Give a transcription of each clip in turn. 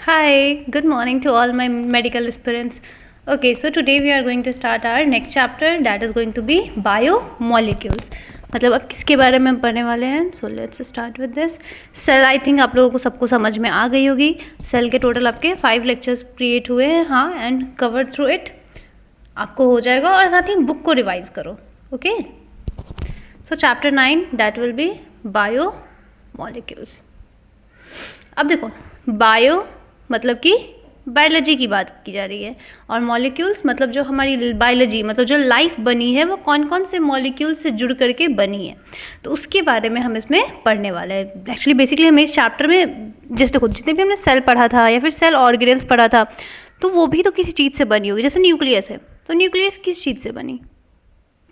Hi, good morning to all my medical aspirants. Okay, so today we are going to start our next chapter that is going to be biomolecules. मतलब अब किसके बारे में हम पढ़ने वाले हैं. So let's start with this. Cell I think आप लोगों को सबको समझ में आ गई होगी. सेल के टोटल आपके 5 लेक्चर्स क्रिएट हुए हैं. हाँ, एंड कवर थ्रू इट आपको हो जाएगा और साथ ही बुक को रिवाइज करो. Okay, so chapter 9 that will be biomolecules. अब देखो, बायो मतलब कि बायोलॉजी की बात की जा रही है और मॉलिक्यूल्स मतलब जो हमारी बायोलॉजी मतलब जो लाइफ बनी है वो कौन कौन से मॉलिक्यूल से जुड़ करके बनी है, तो उसके बारे में हम इसमें पढ़ने वाले हैं. एक्चुअली बेसिकली हमें इस चैप्टर में जैसे देखो जितने भी हमने सेल पढ़ा था या फिर सेल ऑर्गेनेल्स पढ़ा था तो वो भी तो किसी चीज़ से बनी होगी. जैसे न्यूक्लियस है तो न्यूक्लियस किस चीज़ से बनी,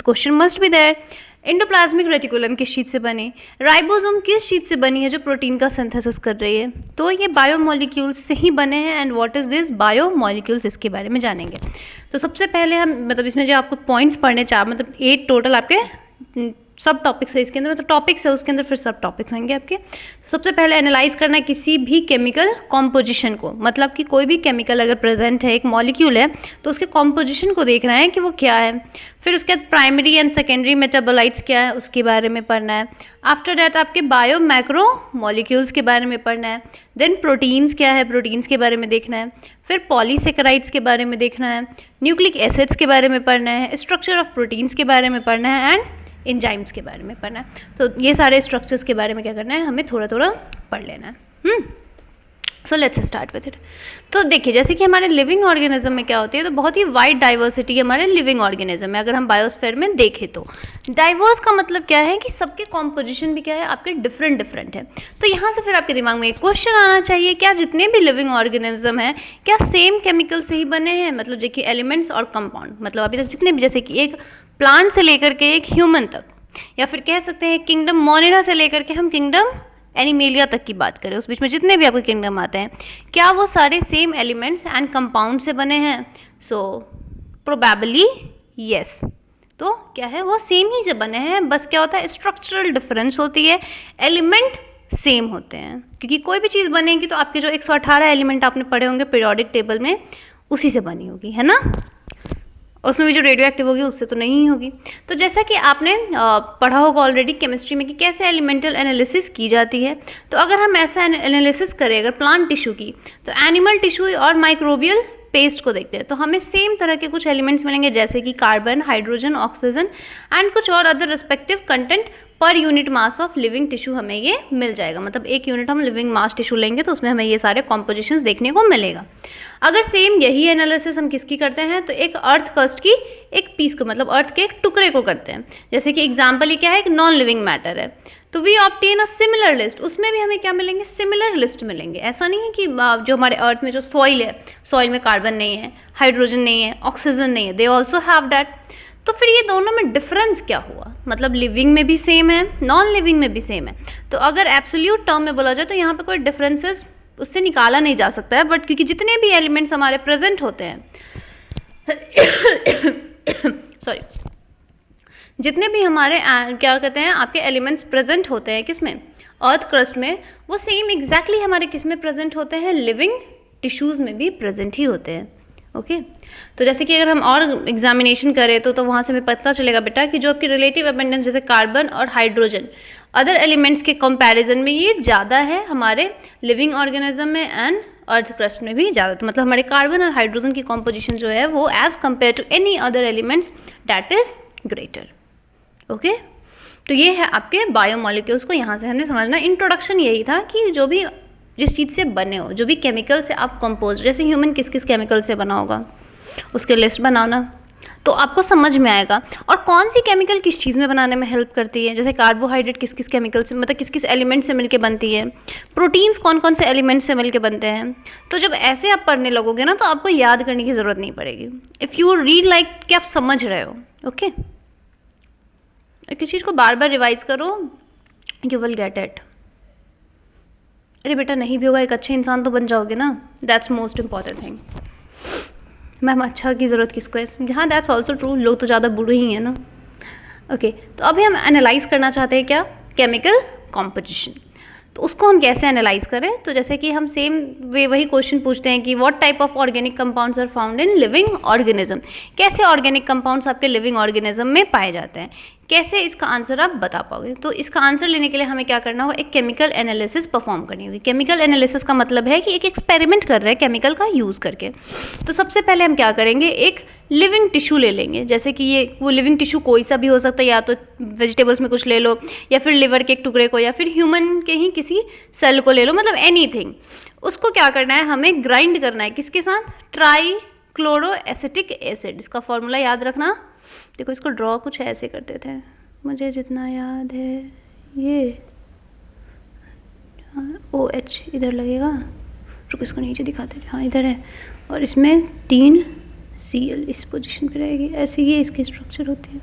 question must be there. Endoplasmic reticulum किस चीज़ से बनी, राइबोसोम किस चीज़ से बनी है जो प्रोटीन का सिंथेसिस कर रही है, तो ये बायोमोलिक्यूल्स से ही बने हैं. And what is this biomolecules, इसके बारे में जानेंगे. तो सबसे पहले हम मतलब इसमें जो आपको पॉइंट्स पढ़ने मतलब 8 टोटल आपके सब टॉपिक्स है इसके अंदर, मतलब टॉपिक्स है उसके अंदर फिर सब टॉपिक्स होंगे आपके. सबसे पहले एनालाइज करना है किसी भी केमिकल कॉम्पोजिशन को, मतलब कि कोई भी केमिकल अगर प्रेजेंट है, एक मॉलिक्यूल है तो उसके कॉम्पोजिशन को देखना है कि वो क्या है. फिर उसके बाद प्राइमरी एंड सेकेंडरी मेटाबोलाइट्स क्या है उसके बारे में पढ़ना है. आफ्टर दैट आपके बायो मैक्रो मॉलिक्यूल्स के बारे में पढ़ना है. देन प्रोटीन्स क्या है, प्रोटीन्स के बारे में देखना है. फिर पॉलीसेकेराइड्स के बारे में देखना है. न्यूक्लिक एसिड्स के बारे में पढ़ना है. स्ट्रक्चर ऑफ प्रोटीन्स के बारे में पढ़ना है एंड एंजाइम्स के बारे में पढ़ना है. तो ये सारे स्ट्रक्चर्स के बारे में क्या करना है, हमें थोड़ा थोड़ा पढ़ लेना है. सो लेट्स स्टार्ट विथ इट. तो देखिए जैसे कि हमारे लिविंग ऑर्गेनिज्म में क्या होती है, तो बहुत ही वाइड डाइवर्सिटी है हमारे लिविंग ऑर्गेनिज्म में. अगर हम बायोस्फीयर में देखें तो डाइवर्स का मतलब क्या है कि सबके कॉम्पोजिशन भी क्या है आपके डिफरेंट डिफरेंट है. तो यहाँ से फिर आपके दिमाग में एक क्वेश्चन आना चाहिए, क्या जितने भी लिविंग ऑर्गेनिज्म हैं क्या सेम केमिकल से ही बने हैं, मतलब देखिए एलिमेंट्स और कंपाउंड, मतलब अभी तक जितने भी जैसे कि एक प्लांट से लेकर के एक ह्यूमन तक, या फिर कह सकते हैं किंगडम मोनेरा से लेकर के हम किंगडम एनिमेलिया तक की बात करें, उस बीच में जितने भी आपके किंगडम आते हैं क्या वो सारे सेम एलिमेंट्स एंड कंपाउंड से बने हैं. So probably yes. तो क्या है वो सेम ही से बने हैं, बस क्या होता है स्ट्रक्चरल डिफरेंस होती है, एलिमेंट सेम होते हैं. क्योंकि कोई भी चीज़ बनेगी तो आपके जो 118 एलिमेंट आपने पढ़े होंगे पीरियोडिक टेबल में उसी से बनी होगी, है ना. और उसमें भी जो रेडियो एक्टिव होगी उससे तो नहीं होगी. तो जैसा कि आपने पढ़ा होगा ऑलरेडी केमिस्ट्री में कि कैसे एलिमेंटल एनालिसिस की जाती है, तो अगर हम ऐसा एनालिसिस करें अगर प्लांट टिश्यू की, तो एनिमल टिश्यू और माइक्रोबियल पेस्ट को देखते हैं तो हमें सेम तरह के कुछ एलिमेंट्स मिलेंगे जैसे कि कार्बन, हाइड्रोजन, ऑक्सीजन एंड कुछ और other respective content per unit mass of living tissue हमें ये मिल जाएगा. मतलब एक यूनिट हम लिविंग मास टिश्यू लेंगे तो उसमें हमें ये सारे कॉम्पोजिशंस देखने को मिलेगा. अगर सेम यही एनालिसिस हम किसकी करते हैं तो एक अर्थ क्रस्ट की एक पीस को, मतलब अर्थ के एक टुकड़े को करते हैं. जैसे कि एग्जाम्पल ये क्या है, एक नॉन लिविंग मैटर है तो we obtain a similar list, उसमें भी हमें क्या मिलेंगे सिमिलर लिस्ट मिलेंगे. ऐसा नहीं है कि जो हमारे अर्थ में जो सॉइल है, सॉइल में कार्बन नहीं है, हाइड्रोजन नहीं है, ऑक्सीजन नहीं है, दे ऑल्सो हैव दैट. तो फिर ये दोनों में डिफरेंस क्या हुआ, मतलब लिविंग में भी सेम है, नॉन लिविंग में भी सेम है. तो अगर एब्सोल्यूट टर्म में बोला जाए तो यहाँ पे कोई डिफरेंसेस उससे निकाला नहीं जा सकता है, बट क्योंकि जितने भी एलिमेंट्स हमारे प्रेजेंट होते हैं सॉरी, जितने भी हमारे क्या कहते हैं आपके एलिमेंट्स प्रेजेंट होते हैं किसमें, अर्थ क्रस्ट में, वो सेम एग्जैक्टली हमारे किस में प्रेजेंट होते हैं, लिविंग टिश्यूज़ में भी प्रेजेंट ही होते हैं. ओके तो जैसे कि अगर हम और एग्जामिनेशन करें तो वहाँ से हमें पता चलेगा बेटा कि जो आपकी रिलेटिव अबेंडेंस जैसे कार्बन और हाइड्रोजन अदर एलिमेंट्स के कंपैरिजन में ये ज़्यादा है हमारे लिविंग ऑर्गेनिज्म में एंड अर्थ क्रस्ट में भी ज़्यादा. तो मतलब हमारे कार्बन और हाइड्रोजन की कॉम्पोजिशन जो है वो as compare to any other elements that is greater. Okay तो ये है आपके बायोमोलिक्यूल्स को यहाँ से हमने समझना. इंट्रोडक्शन यही था कि जो भी जिस चीज़ से बने हो, जो भी केमिकल से आप कंपोज, जैसे ह्यूमन किस किस केमिकल से बना होगा उसके लिस्ट बनाना तो आपको समझ में आएगा. और कौन सी केमिकल किस चीज़ में बनाने में हेल्प करती है, जैसे कार्बोहाइड्रेट किस किस केमिकल से मतलब किस किस एलिमेंट से मिलके बनती है, प्रोटीन्स कौन कौन से एलिमेंट से मिलके बनते हैं. तो जब ऐसे आप पढ़ने लगोगे ना तो आपको याद करने की ज़रूरत नहीं पड़ेगी. इफ़ यू रीड लाइक कि आप समझ रहे हो. ओके किसी चीज़ को बार बार रिवाइज करो, यू विल गेट इट. अरे बेटा नहीं भी होगा, एक अच्छे इंसान तो बन जाओगे ना, that's most important thing. Ma'am अच्छा की ज़रूरत किसको है, हाँ दैट्स ऑल्सो ट्रू, लोग तो ज़्यादा बुरे ही हैं ना. ओके तो अभी हम एनालाइज करना चाहते हैं क्या, केमिकल कॉम्पोजिशन. तो उसको हम कैसे एनालाइज करें, तो जैसे कि हम सेम वे वही क्वेश्चन पूछते हैं कि what type of organic compounds are found in living organism, कैसे ऑर्गेनिक कंपाउंड्स आपके लिविंग ऑर्गेनिज्म में पाए जाते हैं, कैसे इसका आंसर आप बता पाओगे। तो इसका आंसर लेने के लिए हमें क्या करना होगा, एक केमिकल एनालिसिस परफॉर्म करनी होगी। केमिकल एनालिसिस का मतलब है कि एक एक्सपेरिमेंट कर रहे हैं केमिकल का यूज़ करके। तो सबसे पहले हम क्या करेंगे, एक लिविंग टिश्यू ले लेंगे, जैसे कि ये वो लिविंग टिश्यू कोई सा भी हो सकता है, या तो वेजिटेबल्स में कुछ ले लो, या फिर लिवर के एक टुकड़े को, या फिर ह्यूमन के ही किसी सेल को ले लो, मतलब एनीथिंग। उसको क्या करना है, हमें ग्राइंड करना है, किसके साथ, ट्राईक्लोरोएसिटिक एसिड। इसका फॉर्मूला याद रखना, देखो इसको ड्रॉ कुछ ऐसे करते थे, मुझे जितना याद है ये OH इधर लगेगा, रुको इसको नीचे दिखाते हैं, हाँ इधर है, और इसमें 3 Cl इस पोजीशन पे रहेगी, ऐसे ये इसकी स्ट्रक्चर होती है,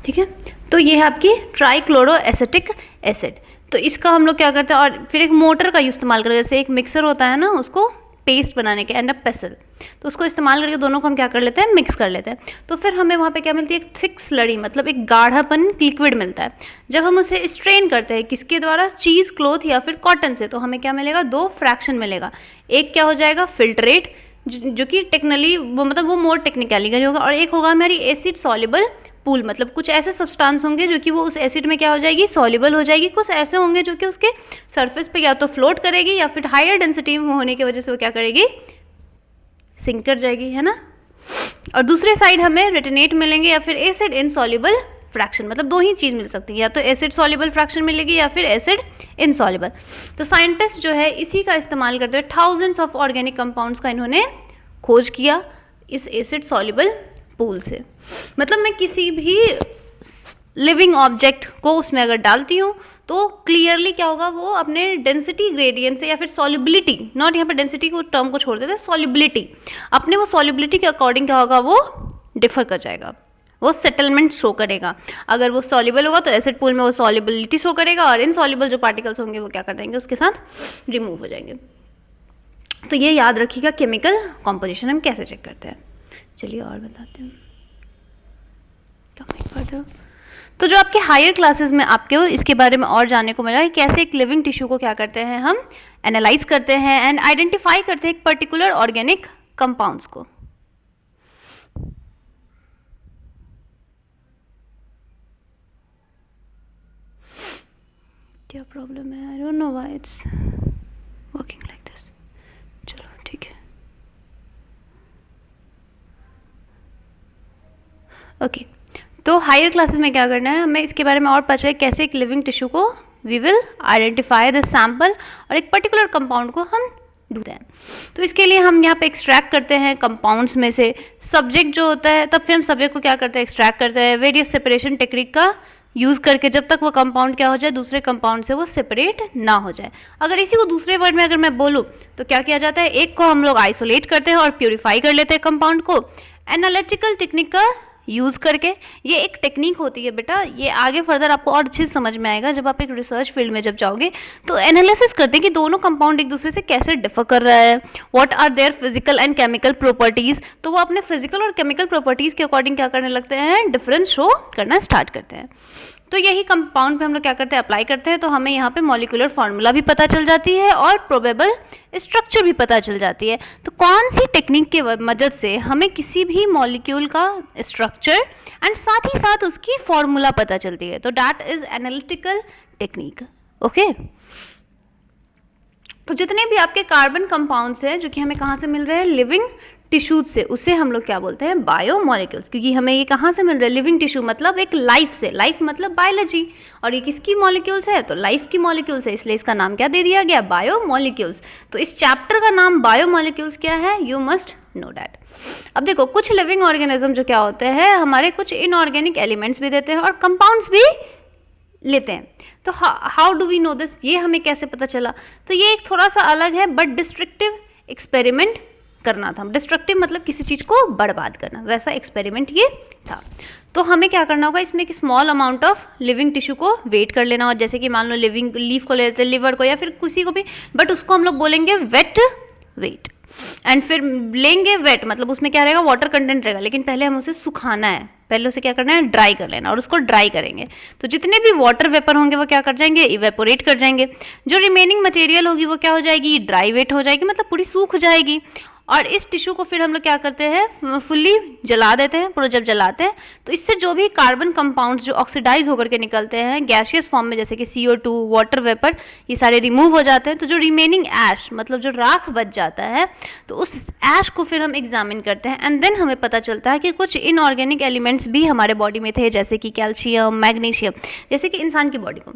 ठीक है। तो ये है आपकी ट्राईक्लोरोएसिटिक एसिड। तो इसका हम लोग क्या करते हैं, और फिर एक मोटर का इस्तेमाल करते हैं, जैसे एक मिक्सर होता है ना, उसको पेस्ट बनाने के, एंड अ पेसल, तो उसको इस्तेमाल करके दोनों को हम क्या कर लेते हैं, मिक्स कर लेते हैं। तो फिर हमें वहाँ पे क्या मिलती है, एक थिक स्लरी, मतलब एक गाढ़ापन लिक्विड मिलता है। जब हम उसे स्ट्रेन करते हैं, किसके द्वारा, चीज़ क्लॉथ या फिर कॉटन से, तो हमें क्या मिलेगा, 2 फ्रैक्शन मिलेगा। एक क्या हो जाएगा, फिल्ट्रेट, जो कि टेक्निकली वो मतलब वो मोर टेक्निकली होगा, और एक होगा हमारी एसिड सॉल्युबल पूल, मतलब कुछ ऐसे सब्सटेंस होंगे जो कि वो उस एसिड में क्या हो जाएगी, सॉल्युबल हो जाएगी, कुछ ऐसे होंगे जो कि उसके सरफेस पे या तो फ्लोट करेगी, या फिर हायर डेंसिटी होने की वजह से वो क्या करेगी, सिंक कर जाएगी, है ना। और दूसरे साइड हमें रेटिनेट मिलेंगे, या फिर एसिड इनसॉल्युबल फ्रैक्शन, मतलब 2 ही चीज़ मिल सकती है, या तो एसिड सॉल्युबल फ्रैक्शन मिलेगी या फिर एसिड इनसॉल्युबल। तो साइंटिस्ट जो है इसी का इस्तेमाल करते हुए थाउजेंड्स ऑफ ऑर्गेनिक कंपाउंड्स का इन्होंने खोज किया इस एसिड सॉल्युबल पूल से। मतलब मैं किसी भी लिविंग ऑब्जेक्ट को उसमें अगर डालती हूँ तो क्लियरली क्या होगा, वो अपने डेंसिटी ग्रेडियंट से, या फिर सॉल्युबिलिटी, नॉट यहाँ पे डेंसिटी को टर्म को छोड़ देते हैं, सॉल्युबिलिटी, अपने वो सॉल्युबिलिटी के अकॉर्डिंग क्या होगा, वो डिफर कर जाएगा, वो सेटलमेंट शो करेगा। अगर वो सॉल्युबल होगा तो एसिड पूल में वो सॉल्युबिलिटी शो करेगा, और इनसॉल्युबल जो पार्टिकल्स होंगे वो क्या कर देंगे, उसके साथ रिमूव हो जाएंगे। तो ये याद रखिएगा केमिकल कॉम्पोजिशन हम कैसे चेक करते हैं। चलिए और बताते हैं। तो जो आपके हायर क्लासेस में आपको इसके बारे में और जानने को मिला है, कैसे एक लिविंग टिश्यू को क्या करते हैं, हम एनालाइज करते हैं एंड आइडेंटिफाई करते हैं एक पर्टिकुलर ऑर्गेनिक कंपाउंड्स को। क्या प्रॉब्लम है, I don't know why it's working like this. चलो ठीक है, ओके। तो हायर क्लासेस में क्या करना है, हमें इसके बारे में और पता चले कैसे एक लिविंग टिश्यू को we will identify the sample, और एक पर्टिकुलर कंपाउंड को हम ढूंढते हैं। तो इसके लिए हम यहाँ पे एक्सट्रैक्ट करते हैं कंपाउंड्स में से सब्जेक्ट जो होता है, तब फिर हम सब्जेक्ट को क्या करते हैं, एक्सट्रैक्ट करते हैं वेरियस सेपरेशन टेक्निक का यूज़ करके, जब तक वो कंपाउंड क्या हो जाए, दूसरे कंपाउंड से वो सेपरेट ना हो जाए। अगर इसी को दूसरे वर्ड में अगर मैं बोलूँ तो क्या किया जाता है, एक को हम लोग आइसोलेट करते हैं और प्योरीफाई कर लेते हैं कंपाउंड को एनालिटिकल टेक्निक का यूज़ करके। ये एक टेक्निक होती है बेटा, ये आगे फर्दर आपको और अच्छे से समझ में आएगा जब आप एक रिसर्च फील्ड में जब जाओगे। तो एनालिसिस करते हैं कि दोनों कंपाउंड एक दूसरे से कैसे डिफर कर रहा है, what are there physical and chemical properties. तो वो अपने फिजिकल और केमिकल प्रॉपर्टीज़ के अकॉर्डिंग क्या करने लगते हैं, डिफरेंस शो करना स्टार्ट करते हैं। तो यही कंपाउंड पे हम लोग क्या करते हैं, अप्लाई करते हैं, तो हमें यहाँ पे मॉलिक्यूलर फार्मूला भी पता चल जाती है और प्रोबेबल स्ट्रक्चर भी पता चल जाती है। तो कौन सी टेक्निक के मदद से हमें किसी भी मॉलिक्यूल का स्ट्रक्चर एंड साथ ही साथ उसकी फार्मूला पता चलती है, तो that is analytical technique. Okay, तो जितने भी आपके कार्बन कंपाउंड्स हैं जो कि हमें कहाँ से मिल रहे हैं, लिविंग टिश्यूज से, उसे हम लोग क्या बोलते हैं, बायोमॉलिक्यूल्स। क्योंकि हमें ये कहाँ से मिल रहा है, लिविंग टिश्यू मतलब एक लाइफ से, लाइफ मतलब बायोलॉजी, और ये किसकी मॉलिक्यूल्स है, तो लाइफ की मॉलिक्यूल्स है, इसलिए इसका नाम क्या दे दिया गया, बायोमॉलिक्यूल्स। तो इस चैप्टर का नाम बायोमॉलिक्यूल्स क्या है, यू मस्ट नो दैट। अब देखो, कुछ लिविंग ऑर्गेनिज्म जो क्या होते हैं, हमारे कुछ इनऑर्गेनिक एलिमेंट्स भी देते हैं और कंपाउंड्स भी लेते हैं। तो how do we know this, ये हमें कैसे पता चला। तो ये एक थोड़ा सा अलग है, बट डिस्ट्रक्टिव एक्सपेरिमेंट करना था। डिस्ट्रक्टिव मतलब किसी चीज़ को बर्बाद करना, वैसा एक्सपेरिमेंट ये था। तो हमें क्या करना होगा, इसमें एक small amount of living tissue को वेट कर लेना, और जैसे कि मान लो लिविंग लीफ को ले लेते हैं, लिवर को या फिर किसी को भी, बट उसको हम लोग बोलेंगे वेट वेट। एंड फिर लेंगे वेट, मतलब उसमें क्या रहेगा, वाटर कंटेंट रहेगा, लेकिन पहले हमें उसे सुखाना है, पहले उसे क्या करना है, ड्राई कर लेना, और उसको ड्राई करेंगे तो जितने भी वाटर वेपर होंगे वो क्या कर जाएंगे, इवेपोरेट कर जाएंगे। जो रिमेनिंग मटेरियल होगी वो क्या हो जाएगी, ड्राई वेट हो जाएगी, मतलब पूरी सूख जाएगी। और इस टिश्यू को फिर हम लोग क्या करते हैं, फुल्ली जला देते हैं। पूरा जब जलाते हैं तो इससे जो भी कार्बन कंपाउंड्स जो ऑक्सीडाइज होकर के निकलते हैं गैसियस फॉर्म में, जैसे कि CO2, वाटर वेपर, ये सारे रिमूव हो जाते हैं। तो जो रिमेनिंग ऐश, मतलब जो राख बच जाता है, तो उस ऐश को फिर हम एग्जामिन करते हैं एंड देन हमें पता चलता है कि कुछ इनऑर्गेनिक एलिमेंट्स भी हमारे बॉडी में थे, जैसे कि कैल्शियम, मैग्नीशियम। जैसे कि इंसान की बॉडी को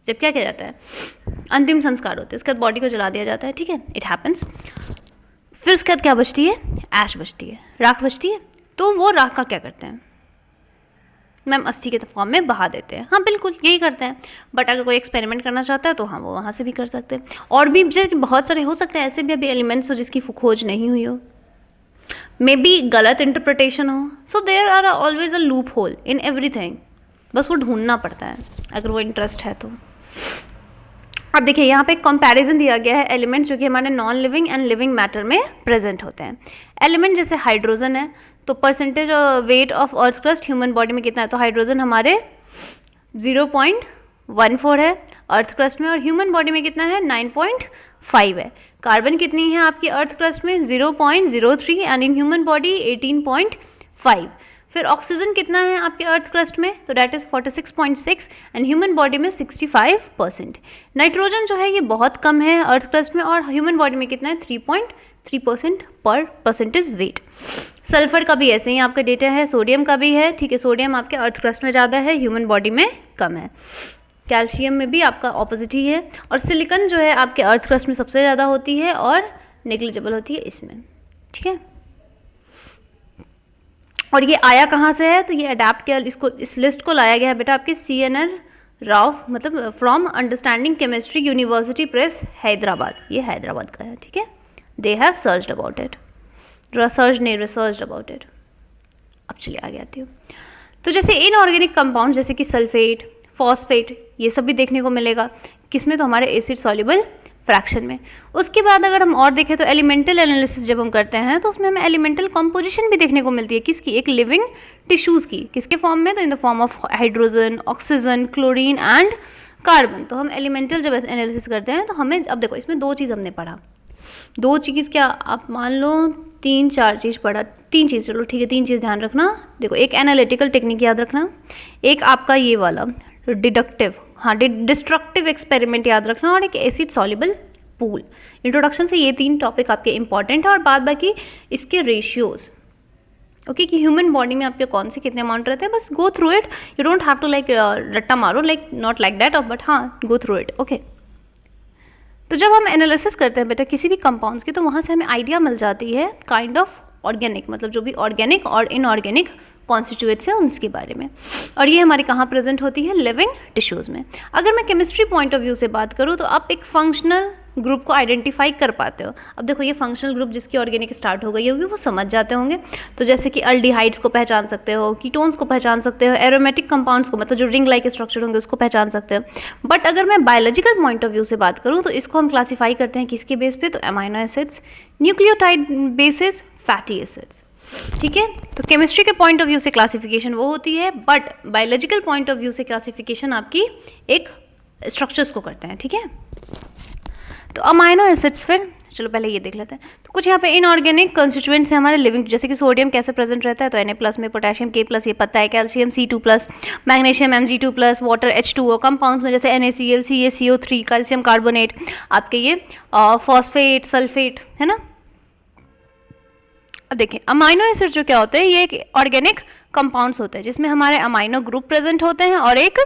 जब क्या किया जाता है, अंतिम संस्कार होते हैं, उसके बाद बॉडी को जला दिया जाता है, ठीक है, इट हैपन्स। फिर उसके बाद क्या बचती है, ऐश बचती है, राख बचती है। तो वो राख का क्या करते हैं मैम, अस्थि के फॉर्म में बहा देते हैं। हाँ बिल्कुल यही करते हैं, बट अगर कोई एक्सपेरिमेंट करना चाहता है तो हाँ वो वहाँ से भी कर सकते हैं। और भी जैसे बहुत सारे हो सकते हैं ऐसे भी अभी एलिमेंट्स हो जिसकी खोज नहीं हुई हो, मे बी गलत इंटरप्रिटेशन हो। So there are always a loophole in everything, बस वो ढूंढना पड़ता है अगर वो इंटरेस्ट है तो। अब देखिए यहाँ पे एक कंपैरिजन दिया गया है एलिमेंट जो कि हमारे non living and living matter में प्रेजेंट होते हैं। एलिमेंट जैसे हाइड्रोजन है, तो percentage weight of earth crust human body में कितना है, तो हाइड्रोजन हमारे 0.14 है अर्थ क्रस्ट में, और ह्यूमन बॉडी में कितना है, 9.5 है। कार्बन कितनी है आपकी अर्थ क्रस्ट में, 0.03, एंड इन ह्यूमन बॉडी 18.5। फिर ऑक्सीजन कितना है आपके अर्थ क्रस्ट में, तो that is 46.6, and human body में 65%। नाइट्रोजन जो है ये बहुत कम है अर्थ क्रस्ट में, और ह्यूमन बॉडी में कितना है, 3.3% पर परसेंटेज वेट। सल्फर का भी ऐसे ही आपका डेटा है, सोडियम का भी है, ठीक है, सोडियम आपके अर्थ क्रस्ट में ज़्यादा है, ह्यूमन बॉडी में कम है। कैल्शियम में भी आपका ऑपोजिट ही है, और सिलिकॉन जो है आपके अर्थ क्रस्ट में सबसे ज़्यादा होती है और नेग्लिजिबल होती है इसमें, ठीक है। और ये आया कहाँ से है, तो ये अडेप्ट किया, इसको इस लिस्ट को लाया गया है बेटा आपके CNR राव, मतलब from understanding chemistry university press Hyderabad, ये हैदराबाद का है, ठीक है। They have searched about it, research about it. अब चलिए आगे आती हूँ। तो जैसे इनऑर्गेनिक कंपाउंड जैसे कि सल्फेट, फॉस्फेट, ये सब भी देखने को मिलेगा किसमें, तो हमारे एसिड सॉल्युबल फ्रैक्शन में। उसके बाद अगर हम और देखें तो एलिमेंटल एनालिसिस जब हम करते हैं तो उसमें हमें एलिमेंटल कंपोजिशन भी देखने को मिलती है, किसकी, एक लिविंग टिश्यूज़ की, किसके फॉर्म में, तो in the form of hydrogen, oxygen, chlorine and carbon. तो हम एलिमेंटल जब एनालिसिस करते हैं तो हमें, अब देखो इसमें दो चीज़ हमने पढ़ा, दो चीज़ क्या, आप मान लो 3-4 चीज़ पढ़ा, 3 चीज़, चलो ठीक है 3 चीज़ ध्यान रखना। देखो एक एनालिटिकल टेक्निक याद रखना, एक आपका ये वाला डिडक्टिव, हाँ डिस्ट्रक्टिव एक्सपेरिमेंट याद रखना, और एक एसिड सॉल्युबल पूल। इंट्रोडक्शन से ये 3 टॉपिक आपके इंपॉर्टेंट है, और बाद बाकी इसके रेशियोज, ओके, कि ह्यूमन बॉडी में आपके कौन से कितने अमाउंट रहते हैं, बस go through it, you don't have to like रट्टा मारो, like not like that, but हाँ गो थ्रू इट, ओके। तो जब हम एनालिसिस करते हैं बेटा किसी भी कंपाउंड्स की, तो वहाँ से हमें आइडिया मिल जाती है काइंड ऑफ ऑर्गेनिक, मतलब जो भी ऑर्गेनिक और इनऑर्गेनिक कॉन्स्टिट्यूएंट्स हैं उनके बारे में, और ये हमारे कहाँ प्रेजेंट होती है, लिविंग टिश्यूज़ में। अगर मैं केमिस्ट्री पॉइंट ऑफ व्यू से बात करूँ तो आप एक फंक्शनल ग्रुप को आइडेंटिफाई कर पाते हो। अब देखो ये फंक्शनल ग्रुप जिसकी ऑर्गेनिक स्टार्ट हो गई होगी वो समझ जाते होंगे, तो जैसे कि अल्डिहाइड्स को पहचान सकते हो, कीटोन्स को पहचान सकते हो, एरोमेटिक कंपाउंड्स को, मतलब जो रिंग लाइक स्ट्रक्चर होंगे उसको पहचान सकते हो। बट अगर मैं बायोलॉजिकल पॉइंट ऑफ व्यू से बात करूँ तो इसको हम क्लासीफाई करते हैं किसके बेस पे, तो amino acids, nucleotide basis, fatty acids, ठीक है। तो केमिस्ट्री के पॉइंट ऑफ व्यू से क्लासिफिकेशन वो होती है, but biological point of view से क्लासिफिकेशन आपकी एक स्ट्रक्चर्स को करते हैं, ठीक है। तो अमाइनो एसिड्स, फिर चलो पहले ये देख लेते हैं। तो कुछ यहाँ पे इनऑर्गेनिक कंस्टिट्यूएंट्स हैं हमारे लिविंग, जैसे कि सोडियम कैसे प्रेजेंट रहता है, तो Na+ में, पोटेशियम K+, ये पता है, calcium C2+, magnesium Mg2+, water H2O, compounds में जैसे NaCl, CaCO3, कैल्शियम कार्बोनेट, आपके ये फॉस्फेट, सल्फेट, है ना। अब देखिए अमाइनो एसिड जो क्या होते हैं, ये एक ऑर्गेनिक कंपाउंड्स होते हैं जिसमें हमारे अमाइनो ग्रुप प्रेजेंट होते हैं और एक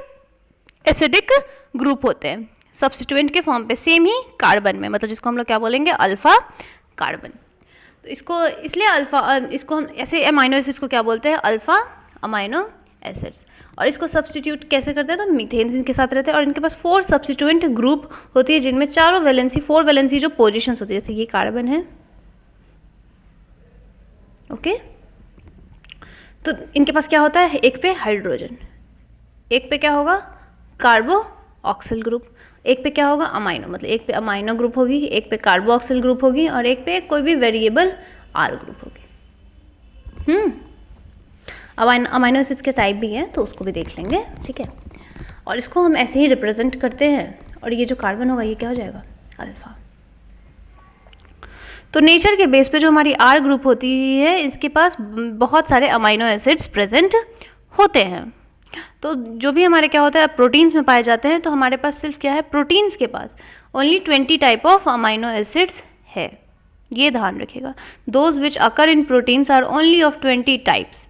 एसिडिक ग्रुप होते हैं सब्स्टिट्यूएंट के फॉर्म पे, सेम ही कार्बन में, मतलब जिसको हम लोग क्या बोलेंगे, अल्फा कार्बन। तो इसको इसलिए अल्फा, इसको हम ऐसे अमाइनो एसिड्स को क्या बोलते हैं, अल्फा अमाइनो एसिड्स। और इसको सब्स्टिट्यूट कैसे करते हैं, तो मीथेन इनके साथ रहते हैं, और इनके पास 4 सब्स्टिट्यूएंट ग्रुप होती है जिनमें 4 वैलेंसी, 4 वैलेंसी जो पोजिशंस होती है, जैसे ये कार्बन है, ओके। तो इनके पास क्या होता है, एक पे हाइड्रोजन, एक पे क्या होगा, कार्बो ऑक्सिल ग्रुप, एक पे क्या होगा, अमाइनो, मतलब एक पे अमाइनो ग्रुप होगी, एक पे कार्बोक्सिल ग्रुप होगी, और एक पे कोई भी वेरिएबल आर ग्रुप होगी। अब अमाइनो एसिड्स के टाइप भी हैं तो उसको भी देख लेंगे, ठीक है। और इसको हम ऐसे ही रिप्रेजेंट करते हैं, और ये जो कार्बन होगा ये क्या हो जाएगा, अल्फा। तो नेचर के बेस पे जो हमारी आर ग्रुप होती है, इसके पास बहुत सारे अमाइनो एसिड्स प्रेजेंट होते हैं। तो जो भी हमारे क्या होता है, प्रोटीन्स में पाए जाते हैं, तो हमारे पास सिर्फ क्या है, प्रोटीन्स के पास only 20 type of amino acids है, ये ध्यान रखिएगा। Those which occur in proteins are only of 20 types.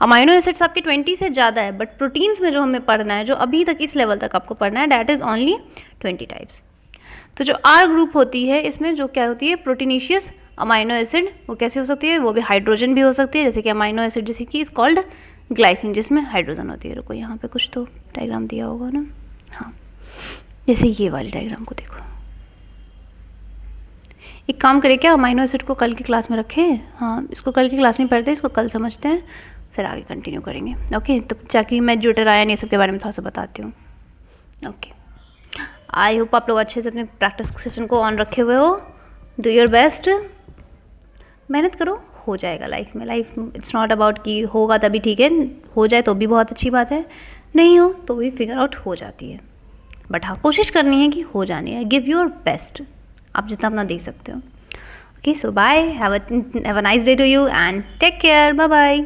Amino acids आपके 20 से ज़्यादा है, बट प्रोटीन्स में जो हमें पढ़ना है, जो अभी तक इस लेवल तक आपको पढ़ना है, डैट इज़ ओनली 20 टाइप्स। तो जो आर ग्रुप होती है, इसमें जो क्या होती है, प्रोटीनिशियस अमाइनो एसिड, वो कैसे हो सकती है, वो भी हाइड्रोजन भी हो सकती है, जैसे कि अमाइनो एसिड जैसे कि इज कॉल्ड ग्लाइसिन, जिसमें हाइड्रोजन होती है। रुको, यहाँ पे कुछ तो डायग्राम दिया होगा ना, हाँ, जैसे ये वाली डायग्राम को देखो। एक काम करें क्या, अमाइनो एसिड को कल की क्लास में रखें, हाँ, इसको कल की क्लास में पढ़ते हैं, इसको कल समझते हैं, फिर आगे कंटिन्यू करेंगे। ओके, तो ताकि मैं ज्यूटर आयन ये सब के बारे में थोड़ा सा बताती हूँ। ओके, आई होप आप लोग अच्छे से अपने प्रैक्टिस सेशन को ऑन रखे हुए हो। डू योर बेस्ट, मेहनत करो, हो जाएगा लाइफ में। लाइफ इट्स नॉट अबाउट कि होगा तभी ठीक है, हो जाए तो भी बहुत अच्छी बात है, नहीं हो तो भी फिगर आउट हो जाती है, बट हाँ, कोशिश करनी है कि हो जानी है। गिव योर बेस्ट, आप जितना अपना दे सकते हो। Okay, so bye, have a nice day to you and take care, bye bye.